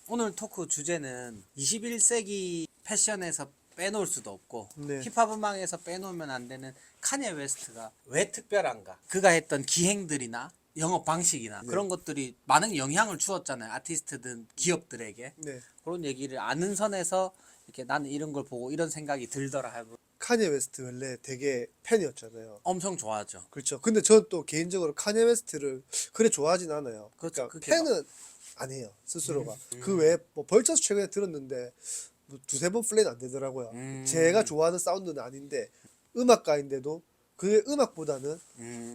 오늘 토크 주제는 21세기 패션에서 빼놓을 수도 없고 네. 힙합 음악에서 빼놓으면 안 되는 카니에 웨스트가 왜 특별한가? 그가 했던 기행들이나 영업 방식이나 네. 그런 것들이 많은 영향을 주었잖아요. 아티스트든 기업들에게. 네. 그런 얘기를 아는 선에서 이렇게 나는 이런 걸 보고 이런 생각이 들더라 하고 카니에 웨스트 원래 되게 팬이었잖아요. 엄청 좋아하죠. 그렇죠. 근데 저는 또 개인적으로 카니에 웨스트를 그래 좋아하진 않아요. 그렇죠. 그러니까 그게 팬은 아니에요. 스스로가. 그 외에 뭐 벌처스 최근에 들었는데 뭐 두세 번 플레이는 안 되더라고요. 제가 좋아하는 사운드는 아닌데 음악가인데도 그의 음악보다는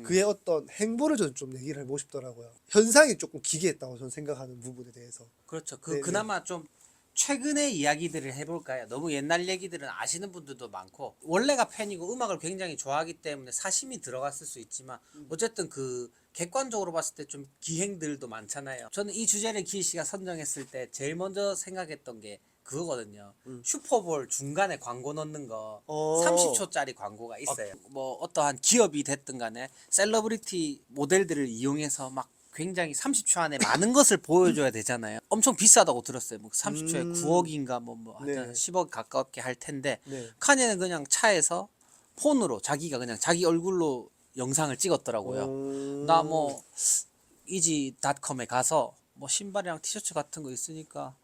그의 어떤 행보를 저는 좀 얘기를 해보고 싶더라고요. 현상이 조금 기괴했다고 저는 생각하는 부분에 대해서. 그렇죠. 네네. 그나마 좀 최근의 이야기들을 해볼까요? 너무 옛날 얘기들은 아시는 분들도 많고 원래가 팬이고 음악을 굉장히 좋아하기 때문에 사심이 들어갔을 수 있지만 어쨌든 그 객관적으로 봤을 때 좀 기행들도 많잖아요. 저는 이 주제를 기희 씨가 선정했을 때 제일 먼저 생각했던 게 그거거든요. 슈퍼볼 중간에 광고 넣는 거 어. 30초짜리 광고가 있어요. 뭐 어떠한 기업이 됐든 간에 셀러브리티 모델들을 이용해서 막 굉장히 30초 안에 많은 것을 보여줘야 되잖아요. 엄청 비싸다고 들었어요. 뭐 30초에 9억인가 뭐 하여튼 네. 10억 가깝게 할 텐데 네. 카니는 그냥 차에서 폰으로 자기가 그냥 자기 얼굴로 영상을 찍었더라고요. 나 뭐 이지닷컴에 가서 뭐 신발이랑 티셔츠 같은 거 있으니까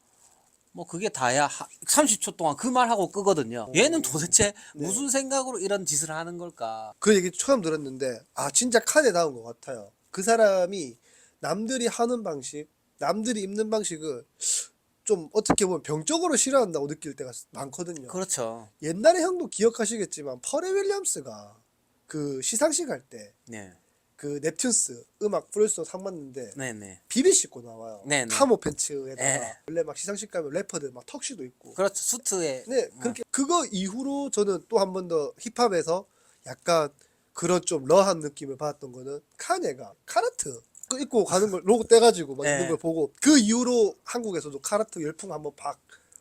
뭐 그게 다야 30초 동안 그 말하고 끄거든요. 얘는 도대체 네. 무슨 생각으로 이런 짓을 하는 걸까? 그 얘기 처음 들었는데 아 진짜 칸에 나온 것 같아요. 그 사람이 남들이 하는 방식, 남들이 입는 방식을 좀 어떻게 보면 병적으로 싫어한다고 느낄 때가 많거든요. 그렇죠. 옛날에 형도 기억하시겠지만 퍼레 윌리엄스가 그 시상식 할 때 네. 그 넵튠스 음악 프로듀서 상 받는데 네네. 비비 씻고 나와요. 네네. 카모 팬츠에다가 네. 원래 막 시상식 가면 래퍼들 막 턱시도 입고 그렇죠. 수트에 네, 그렇게 그거 이후로 저는 또 한 번 더 힙합에서 약간 그런 좀 러한 느낌을 받았던 거는 카네가 카라트 그 입고 가는 걸 로고 떼가지고 막 네. 있는 걸 보고 그 이후로 한국에서도 카라트 열풍 한번 팍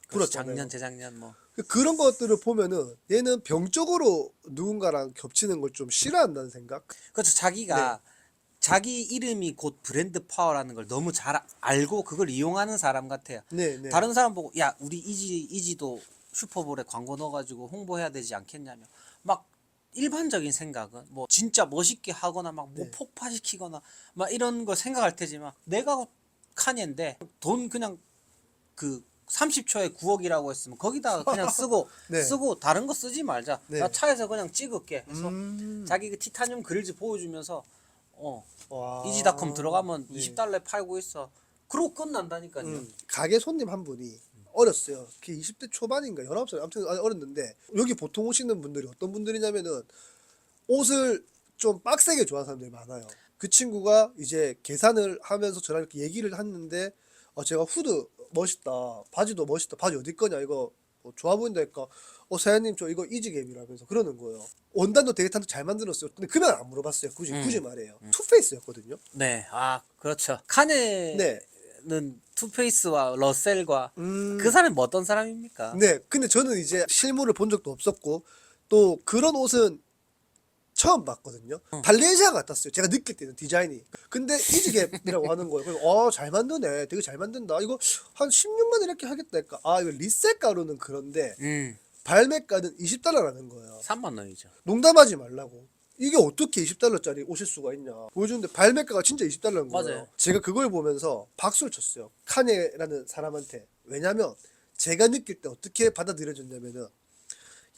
그렇죠. 불었잖아요. 작년 재작년 뭐 그런 것들을 보면은 얘는 병적으로 누군가랑 겹치는 걸 좀 싫어한다는 생각. 그렇죠. 자기가 자기 이름이 곧 브랜드 파워라는 걸 너무 잘 알고 그걸 이용하는 사람 같아요. 네, 네. 다른 사람 보고 야 우리 이지도 슈퍼볼에 광고 넣어가지고 홍보해야 되지 않겠냐며 막 일반적인 생각은 뭐 진짜 멋있게 하거나 막 뭐 네. 폭파시키거나 막 이런 거 생각할 테지만 내가 카니인데 돈 그냥 그 30초에 9억이라고 했으면 거기다가 그냥 쓰고 네. 쓰고 다른 거 쓰지 말자. 네. 나 차에서 그냥 찍을게. 해서 음. 자기 그 티타늄 그릴즈 보여주면서 와. 이지닷컴 들어가면 네. 20달러에 팔고 있어. 그러고 끝난다니까요. 가게 손님 한 분이 어렸어요. 그 20대 초반인가 19살 아무튼 어렸는데 여기 보통 오시는 분들이 어떤 분들이냐면은 옷을 좀 빡세게 좋아하는 사람들이 많아요. 그 친구가 이제 계산을 하면서 저랑 이렇게 얘기를 했는데 제가 후드 멋있다. 바지도 멋있다. 바지 어디 거냐 이거 좋아 보인다 니까 사장님 저 이거 이지갭이라면서 그러는 거예요. 원단도 되게 잘 만들었어요. 근데 금액 안 물어봤어요. 굳이 말해요. 투페이스였거든요. 네, 아 그렇죠. 카네는 네. 투페이스와 러셀과 음. 그 사람이 뭐 어떤 사람입니까? 네, 근데 저는 이제 실물을 본 적도 없었고 또 그런 옷은 처음 봤거든요. 발렌시아가 같았어요. 제가 느낄 때는 디자인이. 근데 이지갭이라고 하는 거예요. 그래서 잘 만드네. 되게 잘 만든다. 이거 한 16만 이렇게 하겠다. 그러니까 이거 리셀 가루는 그런데 발매가는 20달러라는 거예요. 3만 원이죠. 농담하지 말라고. 이게 어떻게 20달러짜리 오실 수가 있냐. 보여주는데 발매가가 진짜 20달러인 거예요. 맞아요. 제가 그걸 보면서 박수를 쳤어요. 카네라는 사람한테. 왜냐면 제가 느낄 때 어떻게 받아들여졌냐면은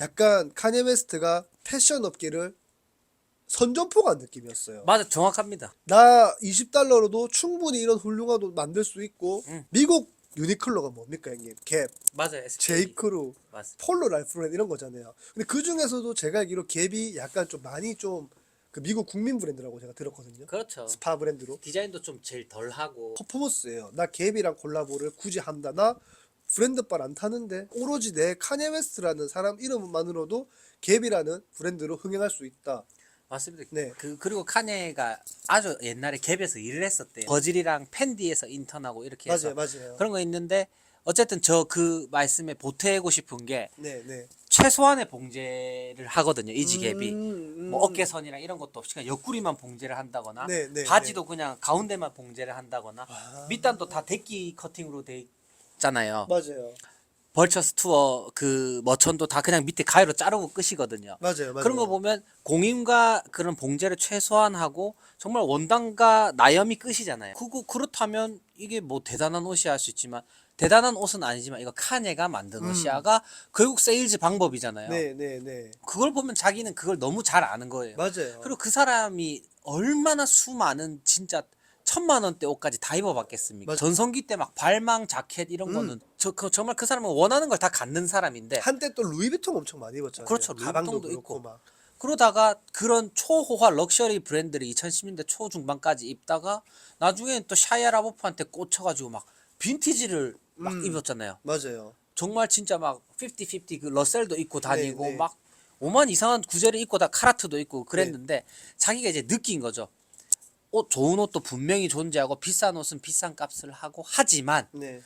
약간 카네 웨스트가 패션 업계를 선전포고한 느낌이었어요. 맞아, 정확합니다. 나 20달러로도 충분히 이런 훌륭한 옷 만들 수 있고 미국 유니클로가 뭡니까 형님? 갭, 맞아요. SK. 제이크루, 맞습니다. 폴로 랄프렌 이런 거잖아요. 근데 그 중에서도 제가 알기로 갭이 약간 좀 많이 좀 그 미국 국민 브랜드라고 제가 들었거든요. 그렇죠. 스파 브랜드로. 디자인도 좀 제일 덜하고 퍼포먼스예요. 나 갭이랑 콜라보를 굳이 한다. 나 브랜드빨 안 타는데 오로지 내 카네 웨스트라는 사람 이름만으로도 갭이라는 브랜드로 흥행할 수 있다. 맞습니다. 네. 그리고 카네가 아주 옛날에 갭에서 일을 했었대요. 버질이랑 팬디에서 인턴하고 이렇게 해서 맞아요. 그런 거 있는데 어쨌든 저 그 말씀에 보태고 싶은 게 네, 네. 최소한의 봉제를 하거든요. 이지갭이 음. 뭐 어깨선이랑 이런 것도 없이 그냥 옆구리만 봉제를 한다거나 네, 네, 바지도 그냥 가운데만 봉제를 한다거나 아. 밑단도 다 데끼 커팅으로 돼 잖아요. 맞아요. 벌처스 투어 그 머천도 다 그냥 밑에 가위로 자르고 끝이거든요. 맞아요. 그런 거 보면 공임과 그런 봉제를 최소화하고 정말 원단과 나염이 끝이잖아요. 그렇다면 이게 뭐 대단한 옷이야 할 수 있지만 대단한 옷은 아니지만 이거 카니가 만든 옷이야가 결국 세일즈 방법이잖아요. 네, 네, 네. 그걸 보면 자기는 그걸 너무 잘 아는 거예요. 맞아요. 그리고 그 사람이 얼마나 수많은 진짜 1,000만 원대 옷까지 다 입어봤겠습니까? 맞- 전성기 때 막 발망 자켓 이런 거는 정말 그 사람은 원하는 걸 다 갖는 사람인데 한때 또 루이비통 엄청 많이 입었잖아요. 그렇죠. 가방도 루이비통도 그렇고 있고. 막. 그러다가 그런 초호화 럭셔리 브랜드를 2010년대 초중반까지 입다가 나중에는 또 샤이아 라보프한테 꽂혀가지고 막 빈티지를 막 입었잖아요. 맞아요. 정말 진짜 막 50-50 그 러셀도 입고 다니고 네, 네. 막 오만 이상한 구제를 입고 다 카라트도 입고 그랬는데 자기가 이제 느낀 거죠. 옷 좋은 옷도 분명히 존재하고 비싼 옷은 비싼 값을 하고 하지만 네.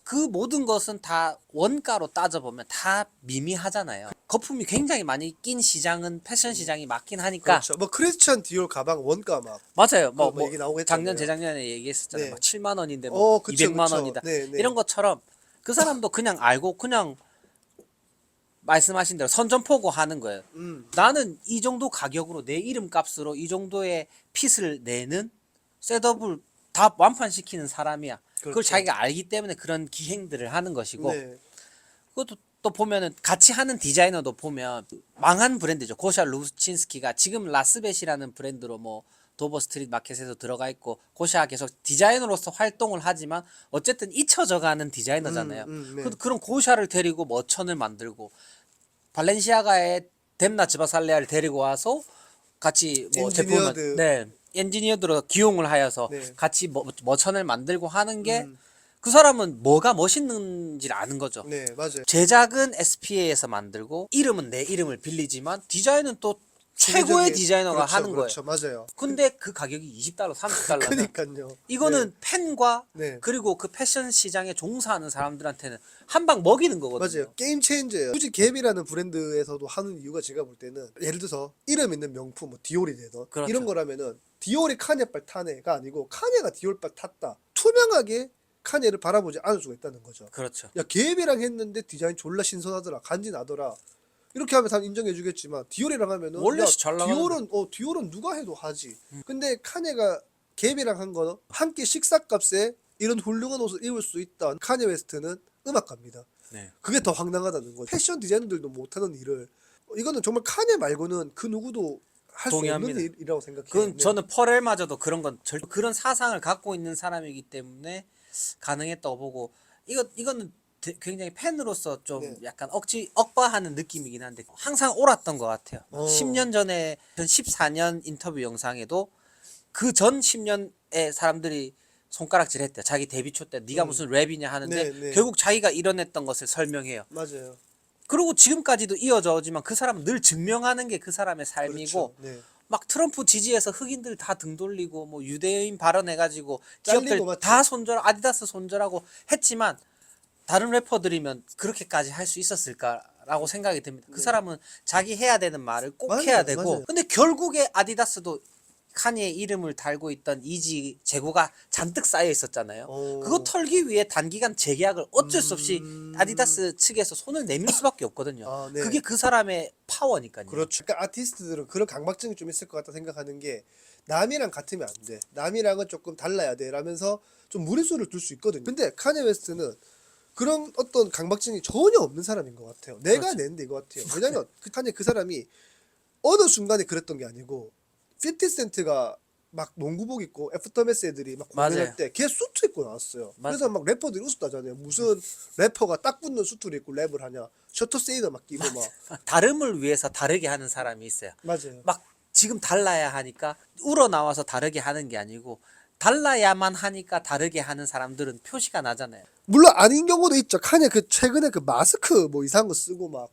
그 모든 것은 다 원가로 따져보면 다 미미하잖아요. 거품이 굉장히 많이 낀 시장은 패션 시장이 맞긴 하니까 그렇죠. 뭐 크리스찬 디올 가방 원가 막. 맞아요. 뭐 얘기 나오고 작년 했잖아요. 재작년에 얘기했었잖아요. 네. 막 7만 원인데 뭐 그쵸, 200만 그쵸. 원이다. 네, 네. 이런 것처럼 그 사람도 그냥 알고 그냥 말씀하신 대로 선전포고 하는 거예요. 나는 이 정도 가격으로 내 이름 값으로 이 정도의 핏을 내는 셋업을 다 완판시키는 사람이야. 그걸 그렇죠. 자기가 알기 때문에 그런 기행들을 하는 것이고 네. 그것도 또 보면은 같이 하는 디자이너도 보면 망한 브랜드죠. 고샤 루친스키가 지금 라스벳이라는 브랜드로 뭐 도버 스트리트 마켓에서 들어가 있고 고샤 계속 디자이너로서 활동을 하지만 어쨌든 잊혀져가는 디자이너잖아요. 네. 그런 고샤를 데리고 머천을 만들고 발렌시아가의 뎀나 즈바살레아를 데리고 와서 같이 뭐 엔지니어드. 제품을 엔지니어드로 기용을 하여서 네. 같이 머천을 만들고 하는 게 그 사람은 뭐가 멋있는지를 아는 거죠. 네, 맞아요. 제작은 SPA에서 만들고 이름은 내 이름을 빌리지만 디자인은 또 최고의 세계적인- 디자이너가 그렇죠, 하는 거예요. 그렇죠. 맞아요. 근데 그 가격이 20달러, 30달러면 그러니까요. 이거는 팬과 네. 그리고 그 패션 시장에 종사하는 사람들한테는 한 방 먹이는 거거든요. 맞아요. 게임 체인저예요. 굳이 갭이라는 브랜드에서도 하는 이유가 제가 볼 때는 예를 들어서 이름 있는 명품 뭐 디올이 되던 그렇죠. 이런 거라면은 디올이 카니발 타네가 아니고 카네가 디올발 탔다. 투명하게 카네를 바라보지 않을 수가 있다는 거죠. 그렇죠. 야 갭이랑 했는데 디자인 졸라 신선하더라. 간지 나더라. 이렇게 하면 다 인정해 주겠지만 디올이랑 하면은 원래 야, 잘 나가는데. 디올은 누가 해도 하지. 근데 카네가 갭이랑 한 거는 한 끼 식사값에 이런 훌륭한 옷을 입을 수 있다. 카네 웨스트는 음악가입니다. 네. 그게 더 황당하다는 거죠. 패션 디자이너들도 못하는 일을 이거는 정말 카네 말고는 그 누구도 할 수 없는 동의합니다. 일이라고 생각해요. 그건 네. 저는 퍼렐마저도 그런 사상을 갖고 있는 사람이기 때문에 가능했다고 보고 이거는 굉장히 팬으로서 좀 네. 약간 억바하는 느낌이긴 한데 항상 옳았던 것 같아요. 어. 10년 전에 2014년 인터뷰 영상에도 그 전 10년에 사람들이 손가락질 했대요. 자기 데뷔 초 때 네가 무슨 랩이냐 하는데 네, 네. 결국 자기가 이뤄냈던 것을 설명해요. 맞아요. 그리고 지금까지도 이어져 오지만 그 사람은 늘 증명하는 게 그 사람의 삶이고 그렇죠. 네. 막 트럼프 지지해서 흑인들 다 등 돌리고 뭐 유대인 발언해가지고 잘리고 기업들 맞죠. 다 아디다스 손절하고 했지만 다른 래퍼들이면 그렇게까지 할 수 있었을까라고 생각이 듭니다. 그 사람은 자기 해야 되는 말을 꼭 맞아요, 해야 되고 맞아요. 근데 결국에 아디다스도 카니의 이름을 달고 있던 이지 재고가 잔뜩 쌓여 있었잖아요. 오. 그거 털기 위해 단기간 재계약을 어쩔 수 없이 아디다스 측에서 손을 내밀 수밖에 없거든요. 아, 네. 그게 그 사람의 파워니까요. 그렇죠. 그러니까 아티스트들은 그런 강박증이 좀 있을 것 같다 생각하는 게 남이랑 같으면 안 돼. 남이랑은 조금 달라야 돼. 라면서 좀 무리수를 둘 수 있거든요. 근데 카니 웨스트는 그런 어떤 강박증이 전혀 없는 사람인 것 같아요. 내가 그렇죠. 낸데 이거 같아요. 왜냐면 그 사람이 어느 순간에 그랬던 게 아니고 50센트가 막 농구복 입고 애프터매스 애들이 막 공연할 맞아요. 때 걔 수트 입고 나왔어요. 맞아요. 그래서 막 래퍼들이 웃었다잖아요. 무슨 래퍼가 딱 붙는 수트를 입고 랩을 하냐. 셔터 세이더 막 끼고 막. 다름을 위해서 다르게 하는 사람이 있어요. 맞아요. 막 지금 달라야 하니까 우러나와서 다르게 하는 게 아니고 달라야만 하니까 다르게 하는 사람들은 표시가 나잖아요. 물론 아닌 경우도 있죠. 카냐 그 최근에 그 마스크 뭐 이상한 거 쓰고 막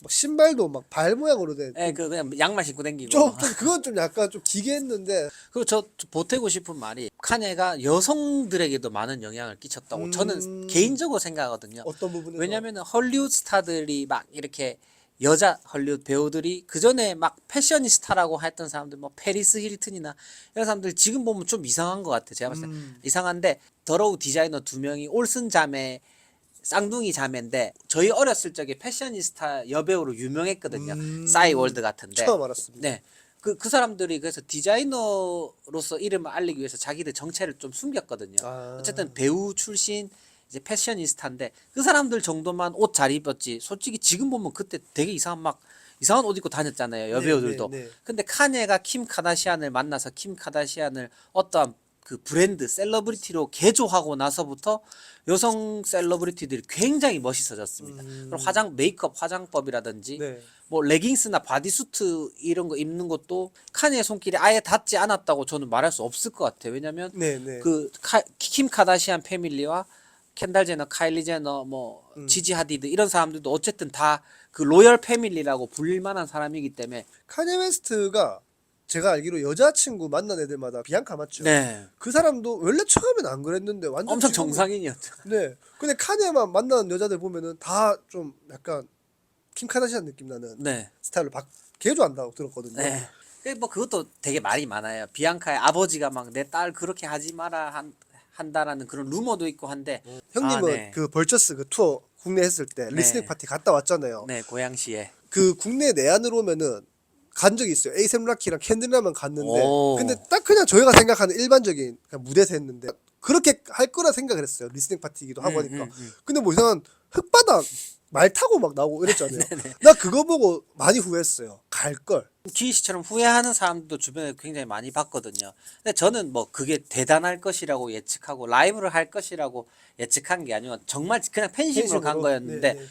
신발도 막 발 모양으로 된. 예, 그냥 양말 신고 댕기고. 좀 그건 좀 약간 좀 기괴했는데. 그리고 저 보태고 싶은 말이 카네가 여성들에게도 많은 영향을 끼쳤다고 저는 개인적으로 생각하거든요. 어떤 부분에서? 왜냐하면 헐리우드 스타들이 막 이렇게 여자 헐리우드 배우들이 그 전에 막 패셔니스타라고 했던 사람들, 뭐 페리스 힐튼이나 이런 사람들 지금 보면 좀 이상한 것 같아요. 제가 봤을 때 이상한데 더러우 디자이너 두 명이 올슨 자매 쌍둥이 자매인데 저희 어렸을 적에 패셔니스타 여배우로 유명했거든요. 싸이월드 같은데. 처음 알았습니다. 네. 그 사람들이 그래서 디자이너로서 이름을 알리기 위해서 자기들 정체를 좀 숨겼거든요. 아. 어쨌든 배우 출신 이제 패셔니스타인데 그 사람들 정도만 옷 잘 입었지. 솔직히 지금 보면 그때 되게 이상한 옷 입고 다녔잖아요. 여배우들도. 네, 네. 근데 카니에가 킴 카다시안을 만나서 킴 카다시안을 어떠한 그 브랜드 셀러브리티로 개조하고 나서부터 여성 셀러브리티들이 굉장히 멋있어졌습니다. 그리고 메이크업 화장법이라든지 네. 뭐 레깅스나 바디수트 이런 거 입는 것도 카니의 손길이 아예 닿지 않았다고 저는 말할 수 없을 것 같아요. 왜냐면 네, 네. 킴 카다시안 패밀리와 켄달 제너, 카일리 제너, 뭐 지지 하디드 이런 사람들도 어쨌든 다 그 로열 패밀리라고 불릴 만한 사람이기 때문에 카니 웨스트가 제가 알기로 여자친구 만난 애들마다 비앙카 맞죠? 네. 그 사람도 원래 처음엔 안 그랬는데 완전 엄청 지금은- 정상인이었죠. 네. 근데 카니에만 만나는 여자들 보면은 다 좀 약간 킴 카다시안 느낌 나는 네. 스타일로 개조한다고 들었거든요. 네. 뭐 그것도 되게 말이 많아요. 비앙카의 아버지가 막 내 딸 그렇게 하지 마라 한다라는 그런 루머도 있고 한데 형님은 네. 그 벌처스 그 투어 국내 했을 때 리스닝 파티 갔다 왔잖아요. 네, 고양시에. 그 국내 내한으로 오면은 간 적이 있어요. 에이셈 라키랑 캔들라만 갔는데 오. 근데 딱 그냥 저희가 생각하는 일반적인 그냥 무대에서 했는데 그렇게 할 거라 생각을 했어요. 리스닝 파티이기도 하고 하니까. 근데 뭐 이상한 흙바닥 말 타고 막 나오고 이랬잖아요. 나 그거 보고 많이 후회했어요. 갈 걸. 기희 씨처럼 후회하는 사람들도 주변에 굉장히 많이 봤거든요. 근데 저는 뭐 그게 대단할 것이라고 예측하고 라이브를 할 것이라고 예측한 게 아니고 정말 그냥 팬심으로 간 거였는데 네, 네.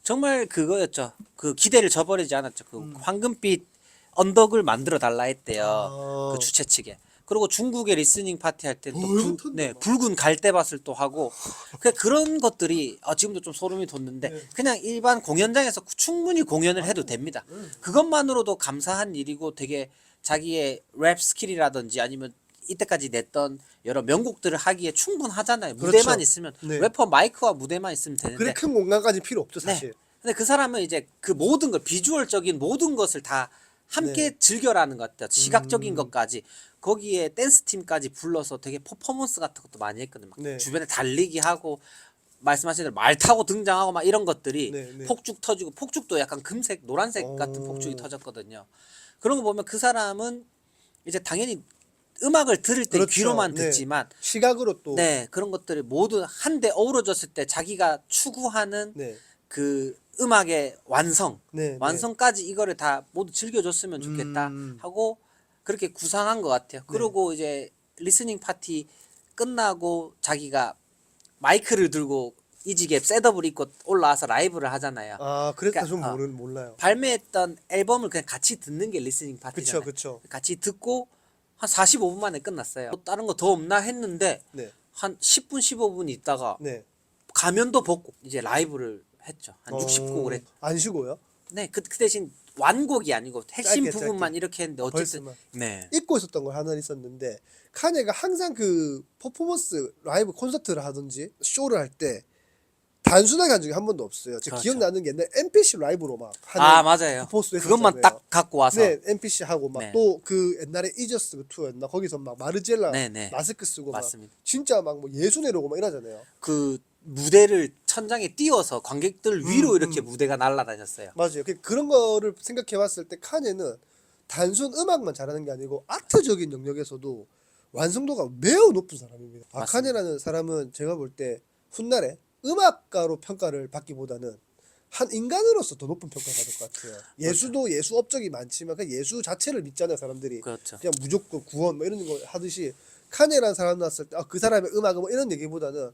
정말 그거였죠. 그 기대를 저버리지 않았죠. 그 황금빛 언덕을 만들어 달라 했대요. 아. 그 주최 측에. 그리고 중국의 리스닝 파티 할 때 또 톤다. 붉은 갈대밭을 또 하고 그런 것들이 지금도 좀 소름이 돋는데 네. 그냥 일반 공연장에서 충분히 공연을 해도 됩니다. 그것만으로도 감사한 일이고 되게 자기의 랩 스킬이라든지 아니면 이때까지 냈던 여러 명곡들을 하기에 충분하잖아요. 그렇죠. 무대만 있으면 네. 래퍼 마이크와 무대만 있으면 되는데 그래 큰 공간까지 필요 없죠 사실. 네. 근데 그 사람은 이제 그 모든 걸 비주얼적인 모든 것을 다 함께 네. 즐겨라는 것 같아요. 시각적인 것까지 거기에 댄스 팀까지 불러서 되게 퍼포먼스 같은 것도 많이 했거든요. 막 네. 주변에 달리기 하고 말씀하신 대로 말 타고 등장하고 막 이런 것들이 네, 네. 폭죽 터지고 폭죽도 약간 금색, 노란색 같은 오. 폭죽이 터졌거든요. 그런 거 보면 그 사람은 이제 당연히 음악을 들을 때 그렇죠. 귀로만 네. 듣지만 시각으로 또 네 그런 것들이 모두 한데 어우러졌을 때 자기가 추구하는 네. 그 음악의 네, 완성까지 이거를 다 모두 즐겨줬으면 좋겠다 하고 그렇게 구상한 것 같아요. 그리고 이제 리스닝 파티 끝나고 자기가 마이크를 들고 이지게 셋업을 입고 올라와서 라이브를 하잖아요. 아, 그랬다 그러니까, 좀 몰라요. 발매했던 앨범을 그냥 같이 듣는 게 리스닝 파티잖아요. 그쵸. 같이 듣고 한 45분 만에 끝났어요. 뭐 다른 거 더 없나 했는데 네. 한 10분 15분 있다가 네. 가면도 벗고 이제 라이브를 했죠. 한 60곡을 했죠. 안 쉬고요? 네, 그 대신 완곡이 아니고 핵심 짧게, 부분만 짧게. 이렇게 했는데 어쨌든 벌스만. 네. 잊고 있었던 걸 하나 있었는데 카네가 항상 그 퍼포먼스 라이브 콘서트를 하든지 쇼를 할 때 단순하게 한 적이 한 번도 없어요. 제가 그렇죠. 기억나는 게 옛날 NPC 라이브로 막 하는 아 맞아요. 퍼포먼스 그것만 했었잖아요. 딱 갖고 와서 네, NPC 하고 막 네. 또 그 옛날에 이저스 그 투어였나 거기서 막 마르젤라 네, 네. 마스크 쓰고 맞습니다. 막 진짜 막 뭐 예수 내려오고 막 이러잖아요. 그 무대를 천장에 띄워서 관객들 위로 이렇게 무대가 날아다녔어요. 맞아요. 그런 거를 생각해 봤을 때 카네는 단순 음악만 잘하는 게 아니고 아트적인 영역에서도 완성도가 매우 높은 사람입니다. 맞습니다. 카네라는 사람은 제가 볼 때 훗날에 음악가로 평가를 받기보다는 한 인간으로서 더 높은 평가를 받을 것 같아요. 예수도 예수 업적이 많지만 그 예수 자체를 믿잖아요, 사람들이. 그렇죠. 그냥 무조건 구원 뭐 이런 거 하듯이 카네라는 사람 나왔을 때 그 사람의 음악은 뭐 이런 얘기보다는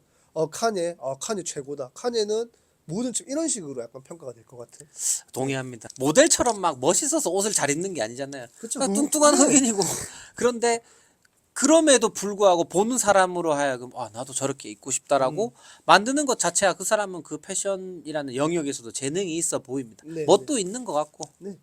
카네 최고다. 카네는 모든 층 이런 식으로 약간 평가가 될 것 같아요. 동의합니다. 모델처럼 막 멋있어서 옷을 잘 입는 게 아니잖아요. 그쵸. 그냥 뚱뚱한 네. 흑인이고 그런데 그럼에도 불구하고 보는 사람으로 하여금 나도 저렇게 입고 싶다라고 만드는 것 자체가 그 사람은 그 패션이라는 영역에서도 재능이 있어 보입니다. 네, 멋도 있는 것 같고 네.